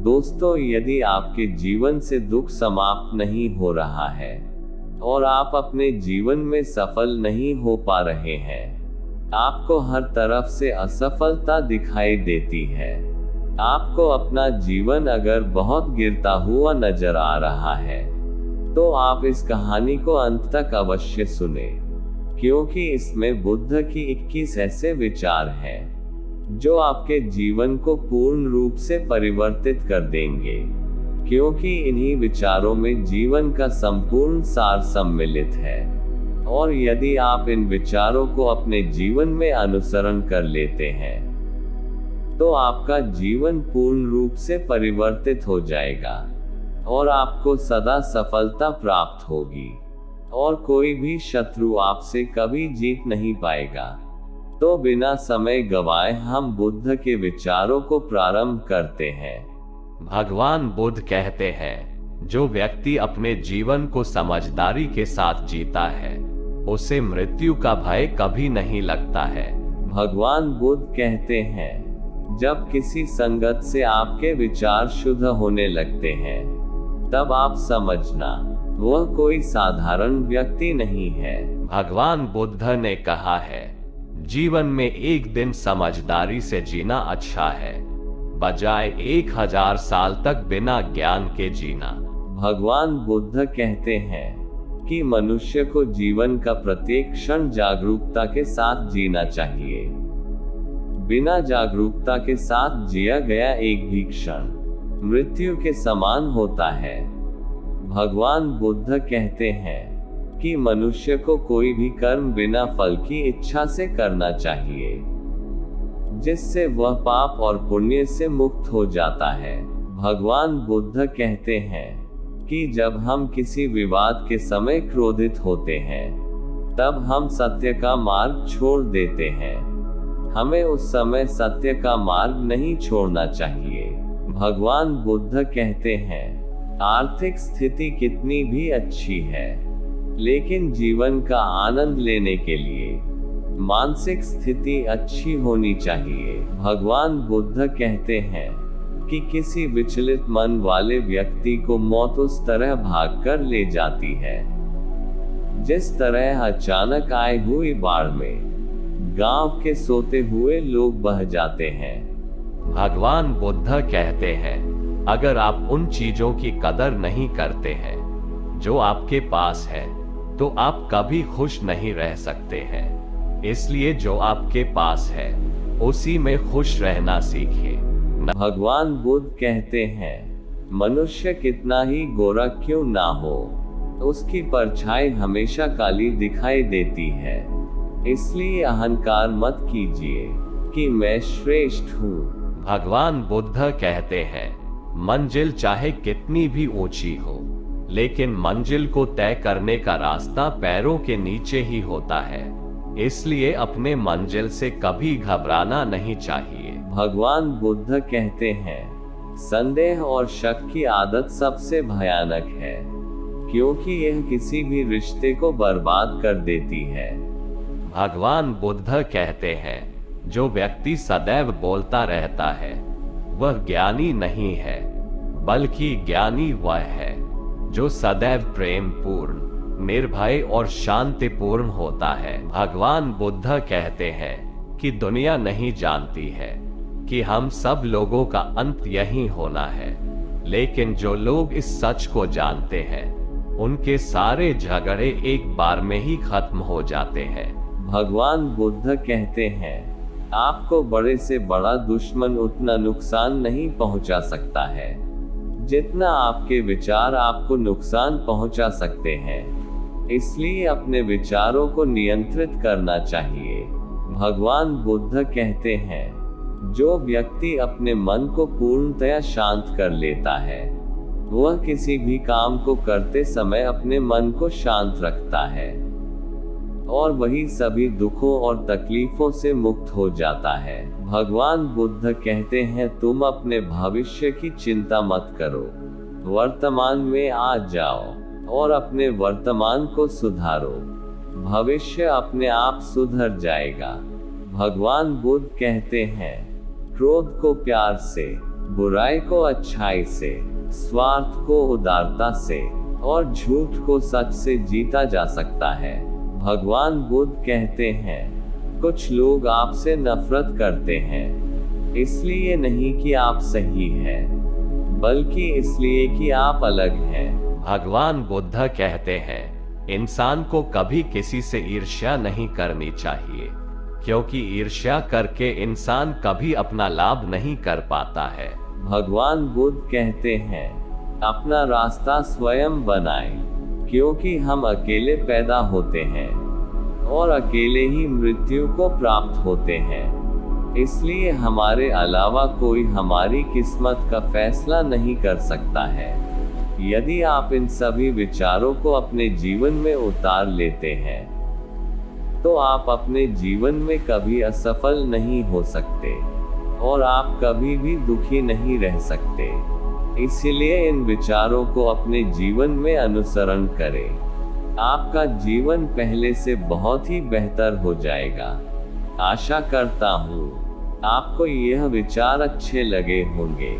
दोस्तों, यदि आपके जीवन से दुख समाप्त नहीं हो रहा है और आप अपने जीवन में सफल नहीं हो पा रहे हैं, आपको हर तरफ से असफलता दिखाई देती है, आपको अपना जीवन अगर बहुत गिरता हुआ नजर आ रहा है, तो आप इस कहानी को अंत तक अवश्य सुने, क्योंकि इसमें बुद्ध की 21 ऐसे विचार हैं जो आपके जीवन को पूर्ण रूप से परिवर्तित कर देंगे, क्योंकि इन्हीं विचारों में जीवन का संपूर्ण सार सम्मिलित है। और यदि आप इन विचारों को अपने जीवन में अनुसरण कर लेते हैं, तो आपका जीवन पूर्ण रूप से परिवर्तित हो जाएगा और आपको सदा सफलता प्राप्त होगी और कोई भी शत्रु आपसे कभी जीत नहीं पाएगा। तो बिना समय गवाए हम बुद्ध के विचारों को प्रारंभ करते हैं। भगवान बुद्ध कहते हैं, जो व्यक्ति अपने जीवन को समझदारी के साथ जीता है, उसे मृत्यु का भय कभी नहीं लगता है। भगवान बुद्ध कहते हैं, जब किसी संगत से आपके विचार शुद्ध होने लगते हैं, तब आप समझना वह कोई साधारण व्यक्ति नहीं है। भगवान बुद्ध ने कहा है, जीवन में एक दिन समझदारी से जीना अच्छा है, बजाय 1000 साल तक बिना ज्ञान के जीना। भगवान बुद्ध कहते हैं कि मनुष्य को जीवन का प्रत्येक क्षण जागरूकता के साथ जीना चाहिए। बिना जागरूकता के साथ जिया गया एक भी क्षण मृत्यु के समान होता है। भगवान बुद्ध कहते हैं कि मनुष्य को कोई भी कर्म बिना फल की इच्छा से करना चाहिए, जिससे वह पाप और पुण्य से मुक्त हो जाता है। भगवान बुद्ध कहते हैं कि जब हम किसी विवाद के समय क्रोधित होते हैं, तब हम सत्य का मार्ग छोड़ देते हैं। हमें उस समय सत्य का मार्ग नहीं छोड़ना चाहिए। भगवान बुद्ध कहते हैं, आर्थिक स्थिति कितनी भी अच्छी है, लेकिन जीवन का आनंद लेने के लिए मानसिक स्थिति अच्छी होनी चाहिए। भगवान बुद्ध कहते हैं कि किसी विचलित मन वाले व्यक्ति को मौत उस तरह भागकर ले जाती है, जिस तरह अचानक आई हुई बाढ़ में गांव के सोते हुए लोग बह जाते हैं। भगवान बुद्ध कहते हैं, अगर आप उन चीजों की कदर नहीं करते हैं जो आपके पास है, तो आप कभी खुश नहीं रह सकते हैं। इसलिए जो आपके पास है, उसी में खुश रहना सीखिए। भगवान बुद्ध कहते हैं, मनुष्य कितना ही गोरा क्यों ना हो, उसकी परछाई हमेशा काली दिखाई देती है। इसलिए अहंकार मत कीजिए कि मैं श्रेष्ठ हूँ। भगवान बुद्ध कहते हैं, मंजिल चाहे कितनी भी ऊंची हो, लेकिन मंजिल को तय करने का रास्ता पैरों के नीचे ही होता है। इसलिए अपने मंजिल से कभी घबराना नहीं चाहिए। भगवान बुद्ध कहते हैं, संदेह और शक की आदत सबसे भयानक है, क्योंकि यह किसी भी रिश्ते को बर्बाद कर देती है। भगवान बुद्ध कहते हैं, जो व्यक्ति सदैव बोलता रहता है, वह ज्ञानी नहीं है, बल्कि ज्ञानी वह है जो सदैव प्रेम पूर्ण, निर्भय और शांतिपूर्ण होता है। भगवान बुद्ध कहते हैं कि दुनिया नहीं जानती है कि हम सब लोगों का अंत यही होना है, लेकिन जो लोग इस सच को जानते हैं, उनके सारे झगड़े एक बार में ही खत्म हो जाते हैं। भगवान बुद्ध कहते हैं, आपको बड़े से बड़ा दुश्मन उतना नुकसान नहीं पहुंचा सकता है, जितना आपके विचार आपको नुकसान पहुंचा सकते हैं। इसलिए अपने विचारों को नियंत्रित करना चाहिए। भगवान बुद्ध कहते हैं, जो व्यक्ति अपने मन को पूर्णतया शांत कर लेता है, वह किसी भी काम को करते समय अपने मन को शांत रखता है, और वही सभी दुखों और तकलीफों से मुक्त हो जाता है। भगवान बुद्ध कहते हैं, तुम अपने भविष्य की चिंता मत करो, वर्तमान में आ जाओ और अपने वर्तमान को सुधारो। भविष्य अपने आप सुधर जाएगा। भगवान बुद्ध कहते हैं, क्रोध को प्यार से, बुराई को अच्छाई से, स्वार्थ को उदारता से और झूठ को सच से जीता जा सकता है। भगवान बुद्ध कहते हैं, कुछ लोग आपसे नफरत करते हैं, इसलिए नहीं कि आप सही हैं, बल्कि इसलिए कि आप अलग हैं। भगवान बुद्ध कहते हैं, इंसान को कभी किसी से ईर्ष्या नहीं करनी चाहिए, क्योंकि ईर्ष्या करके इंसान कभी अपना लाभ नहीं कर पाता है। भगवान बुद्ध कहते हैं, अपना रास्ता स्वयं बनाएं, क्योंकि हम अकेले पैदा होते हैं और अकेले ही मृत्यु को प्राप्त होते हैं। इसलिए हमारे अलावा कोई हमारी किस्मत का फैसला नहीं कर सकता है। यदि आप इन सभी विचारों को अपने जीवन में उतार लेते हैं, तो आप अपने जीवन में कभी असफल नहीं हो सकते और आप कभी भी दुखी नहीं रह सकते। इसलिए इन विचारों को अपने जीवन में अनुसरण करें। आपका जीवन पहले से बहुत ही बेहतर हो जाएगा। आशा करता हूँ आपको यह विचार अच्छे लगे होंगे।